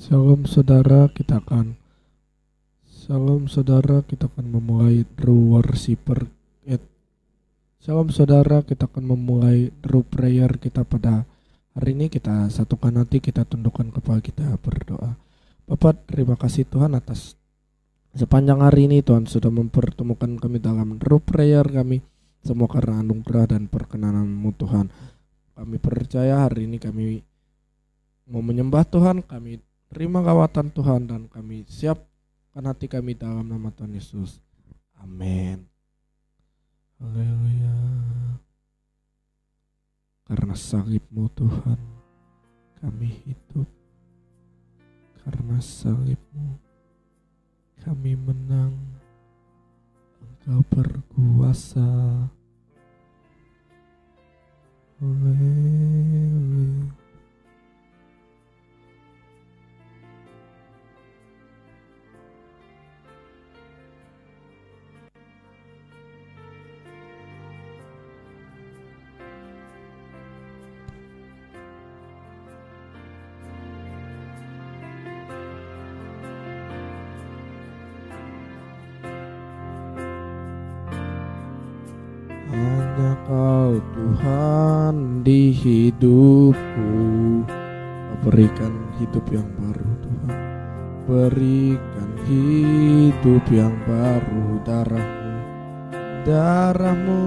Shalom saudara, kita akan memulai True Worshipper. Shalom saudara, kita akan memulai True Prayer kita pada hari ini. Kita satukan hati, kita tundukkan kepala, kita berdoa. Bapa, terima kasih Tuhan atas sepanjang hari ini Tuhan sudah mempertemukan kami dalam True Prayer kami. Semua karena anugerah dan perkenanan-Mu Tuhan. Kami percaya hari ini kami mau menyembah Tuhan, kami terima lawatan Tuhan, dan kami siapkan hati kami dalam nama Tuhan Yesus. Amin. Haleluya. Karena salib-Mu Tuhan, kami hidup. Karena salib-Mu, kami menang. Engkau berkuasa. Haleluya. Hanya Kau Tuhan di hidupku. Berikan hidup yang baru Tuhan. Berikan hidup yang baru. Darah-Mu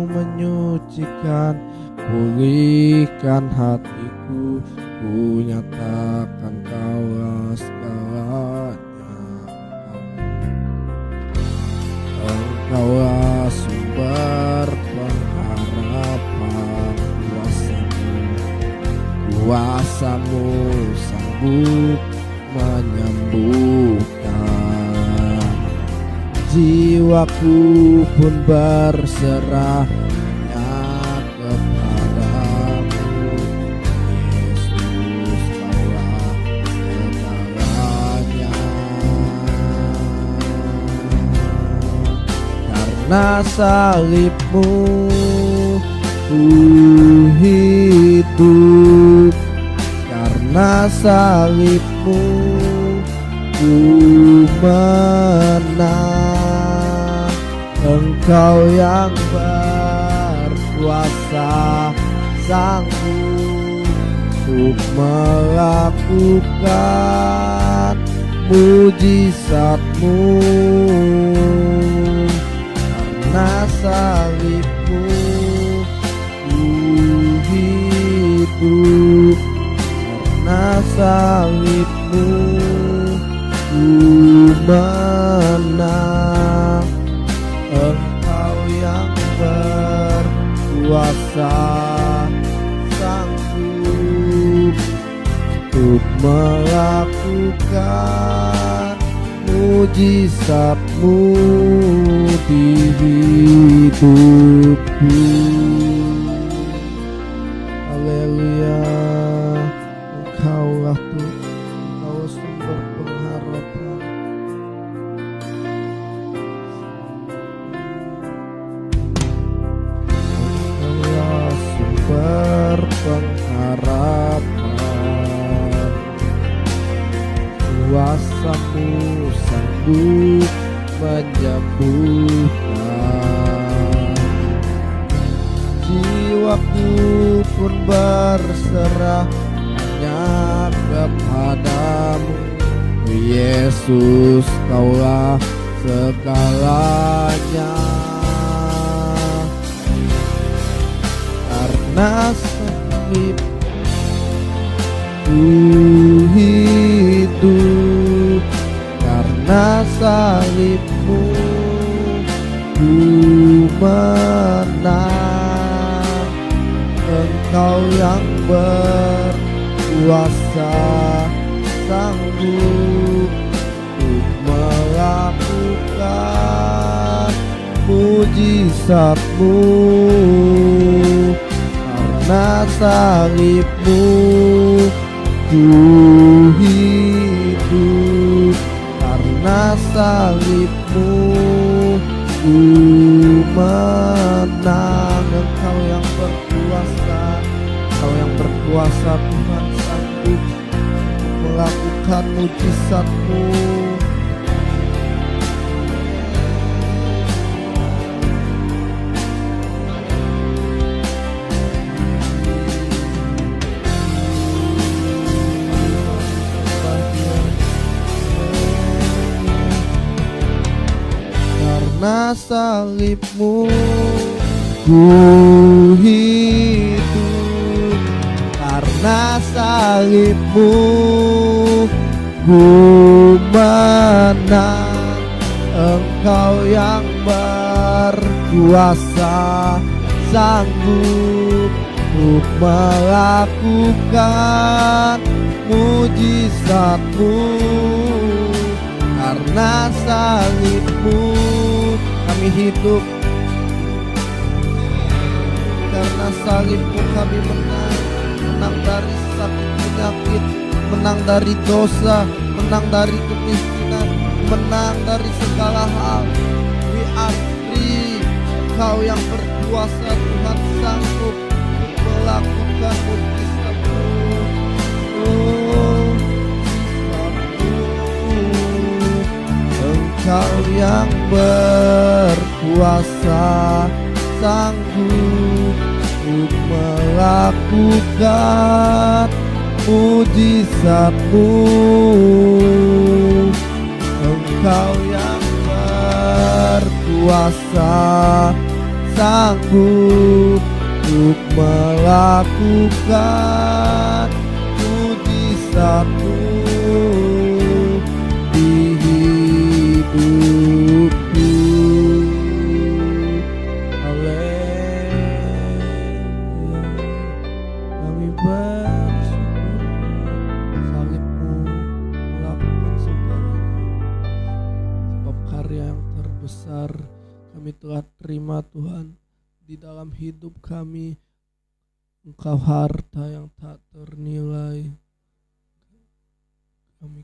menyucikan. Pulihkan hatiku. Ku nyatakan Kaulah segalanya. Engkaulah sumber pengharapan. Kuasa-Mu sanggup menyembuhkan. Jiwaku pun berserah hanya kepadamu. Yesus, Kaulah segalanya. Karena salib-Mu ku hidup. Karena salib-Mu ku menang. Engkau yang berkuasa, sanggup untuk melakukan mujizat-Mu. Karena salib-Mu ku hidup. Karena salib-Mu ku menang. Engkau yang berkuasa, sanggup untuk melakukan mujizat-Mu di hidupku. Haleluya. Engkaulah Tuhan, Engkau sumber pengharapan. Engkaulah sumber pengharapan. Kuasa-Mu sanggup menyembuhkan. Jiwaku pun berserah hanya kepadamu. Yesus, Kaulah segalanya. Karena salib-Ku hidup. Karena salib-Mu ku menang. Engkau yang berkuasa, sanggup untuk melakukan mujizat-Mu. Karena salib-Mu ku hidup. Karena salib-Mu ku menang. Engkau yang berkuasa, Engkau yang berkuasa Tuhan, sanggup melakukan mujizat-Mu. Karena salib-Mu ku hidup, karena salib-Mu ku menang. Engkau yang berkuasa, sanggup untuk melakukan mujizat-Mu. Karena salib-Mu kami hidup, karena salib-Mu kami menang. Menang dari sakit penyakit, menang dari dosa, menang dari kemiskinan, menang dari segala hal. We are free. Engkau yang berkuasa, Tuhan, sanggup melakukan mujizat-Mu. Engkau yang berkuasa, sanggup untuk melakukan mujizat-Mu. Engkau yang berkuasa, sanggup untuk melakukan mujizat-Mu di hidupku. Haleluya. Kami bersyukur salib-Mu melakukan segalanya. Sebab karya yang terbesar kami telah terima, Tuhan, di dalam hidup kami. Engkau harta yang tak ternilai. Kami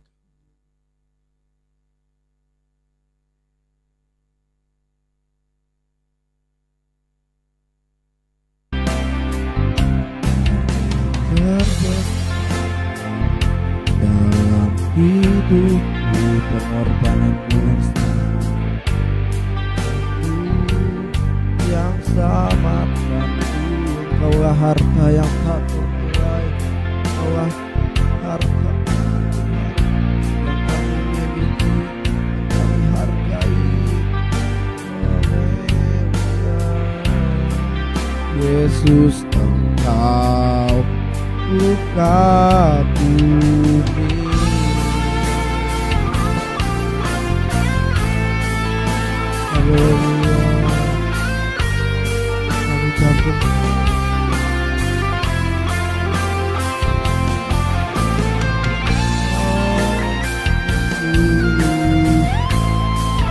dalam hidupku, pengorbananmu yang selamatkanku. Engkaulah harta yang tak ternilai. Engkaulah harta yang kami miliki, yang kami hargai. Haleluya. Yesus, Engkau ku kagumi. Haleluya. Kami kagum.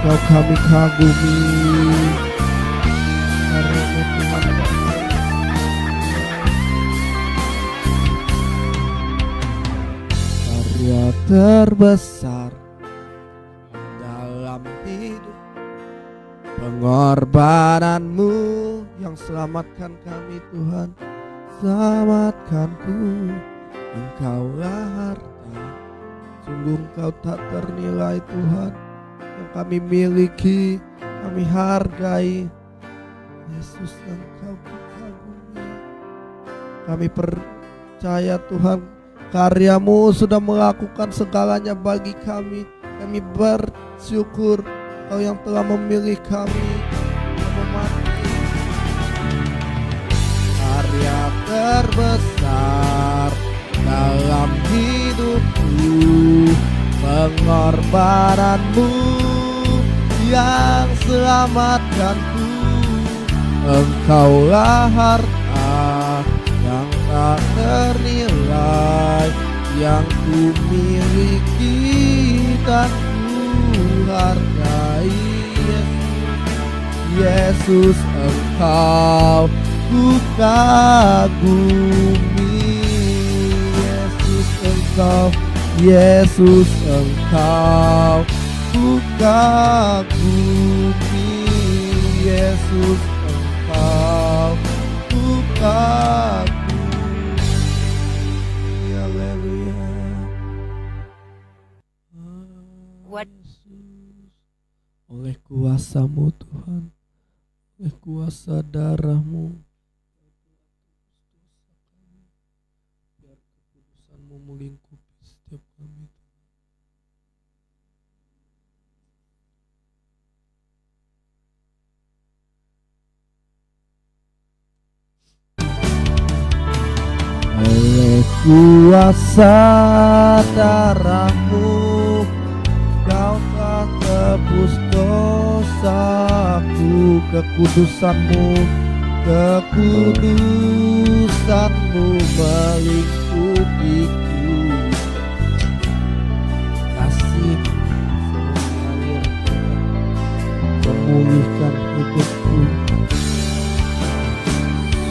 Kau kami kagumi. Karena Tuhan karya terbesar dalam hidup, pengorbanan-Mu yang selamatkan kami, Tuhan. Selamatkanku. Engkaulah harta, sungguh Engkau tak ternilai, Tuhan, yang kami miliki, kami hargai. Yesus, Engkau kagumi. Kami percaya, Tuhan, karya-Mu sudah melakukan segalanya bagi kami. Kami bersyukur Engkau yang telah memilih kami, yang memati. Karya terbesar dalam hidupku, pengorbanan-Mu yang selamatkanku. Engkaulah harta yang tak ternilai, yang ku miliki dan ku hargai. Yesus, Engkau ku kagumi. Yesus, Engkau, Yesus, Engkau ku kagumi. Yesus, Engkau ku kagumi. Haleluya. oleh kuasa-Mu Tuhan, oleh kuasa darah-Mu, biar kekudusan-Mu melingkupi setiap kami. Oleh kuasa darah-Mu, Kau telah tebus dosaku. Kekudusan-Mu, kekudusan-Mu melingkupiku. Kasih mengalir, memulihkan hidupku.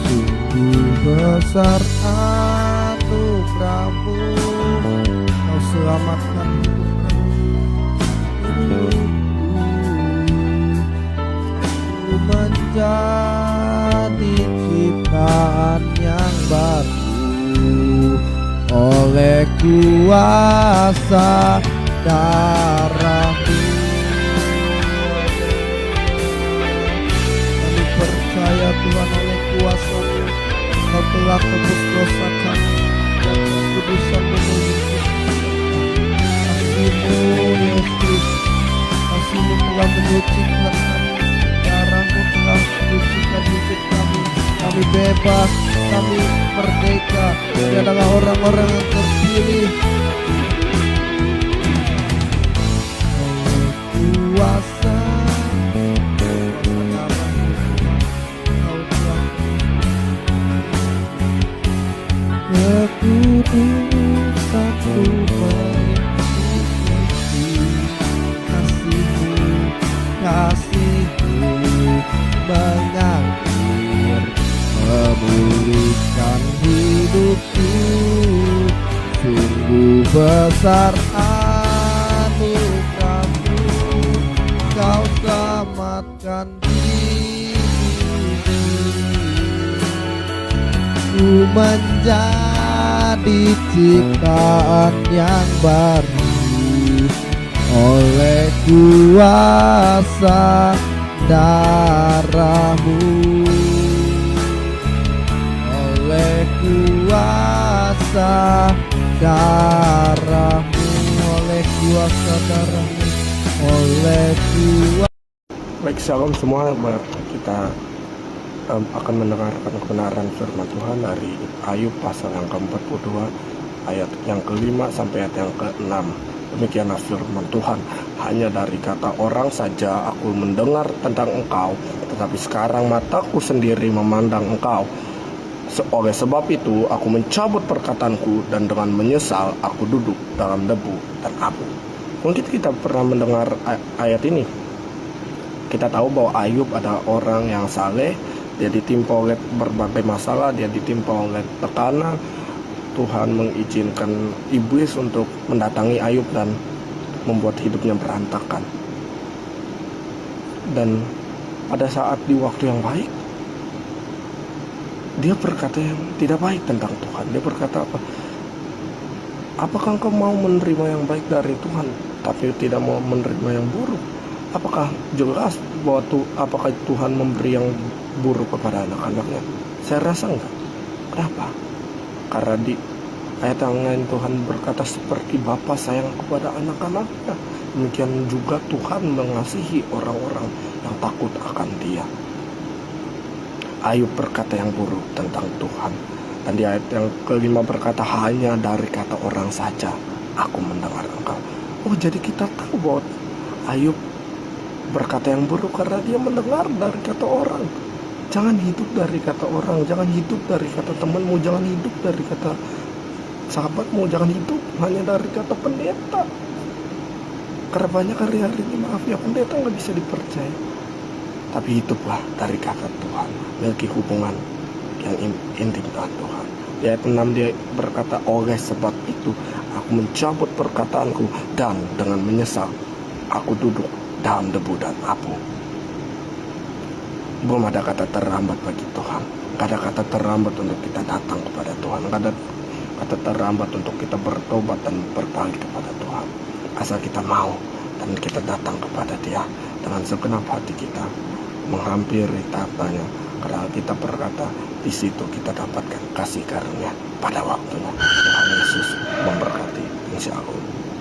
Sungguh besar anugerah-Mu, Kau selamatkan hidupku. Ku menjadi ciptaan yang baru oleh kuasa darah-Mu. Kami percaya Tuhan, oleh kuasa-Mu Kau telah tebus dosa kami dan kekudusan-Mu melingkupi. Kasih-Mu Yesus, kasih-Mu telah menyucikan kami, darah-Mu telah menyucikan hidup kami. Kami bebas, kami merdeka, kami adalah orang-orang yang terpilih. Oleh kuasa kekudusan-Mu melingkupi. Kasih-Mu, kasih-Mu mengalir, memulihkan hidupku. Sungguh besar anugerah-Mu, Kau selamatkan diriku. Ku menjadi ciptaan yang baru oleh kuasa darah-Mu, oleh kuasa darah-Mu, oleh kuasa darah-Mu, oleh kuasa. Baik, shalom semua. Kita akan mendengarkan kebenaran firman Tuhan dari Ayub pasal yang ke-42 ayat yang ke-5 sampai ayat yang ke-6. Demikianlah firman Tuhan. Hanya dari kata orang saja aku mendengar tentang Engkau, tetapi sekarang mataku sendiri memandang Engkau. Oleh sebab itu aku mencabut perkataanku, dan dengan menyesal aku duduk dalam debu dan abu. Mungkin kita pernah mendengar ayat ini. Kita tahu bahwa Ayub adalah orang yang saleh. Dia ditimpa oleh berbagai masalah, dia ditimpa oleh tekanan. Tuhan mengizinkan iblis untuk mendatangi Ayub dan membuat hidupnya berantakan. Dan pada saat di waktu yang baik, dia berkata yang tidak baik tentang Tuhan. Dia berkata apa? Apakah engkau mau menerima yang baik dari Tuhan, tapi tidak mau menerima yang buruk? Apakah jelas bahwa apakah Tuhan memberi yang buruk kepada anak-anaknya? Saya rasa enggak. Kenapa? Karena di ayat yang lain Tuhan berkata seperti Bapa sayang kepada anak-anaknya, demikian juga Tuhan mengasihi orang-orang yang takut akan Dia. Ayub berkata yang buruk tentang Tuhan. Dan di ayat yang ke-5 berkata, hanya dari kata orang saja aku mendengar Engkau. Oh, jadi kita tahu bahwa Ayub berkata yang buruk karena dia mendengar dari kata orang. Jangan hidup dari kata orang, jangan hidup dari kata temanmu, jangan hidup dari kata sahabatmu, jangan hidup hanya dari kata pendeta. Karena banyak hari-hari ini, maaf ya, pendeta nggak bisa dipercaya. Tapi hiduplah dari kata Tuhan, miliki hubungan yang intim dengan Tuhan. Di ayat 6 dia berkata, oleh sebab itu aku mencabut perkataanku, dan dengan menyesal aku duduk dalam debu dan abu. Belum ada kata terlambat bagi Tuhan. Gak ada kata terlambat untuk kita datang kepada Tuhan. Gak ada kata terlambat untuk kita bertobat dan berbalik kepada Tuhan. Asal kita mau dan kita datang kepada Dia. dengan segenap hati kita menghampiri tahtanya, karena kita berkata di situ kita dapatkan kasih karunia pada waktunya. Tuhan Yesus memberkati, insya Allah.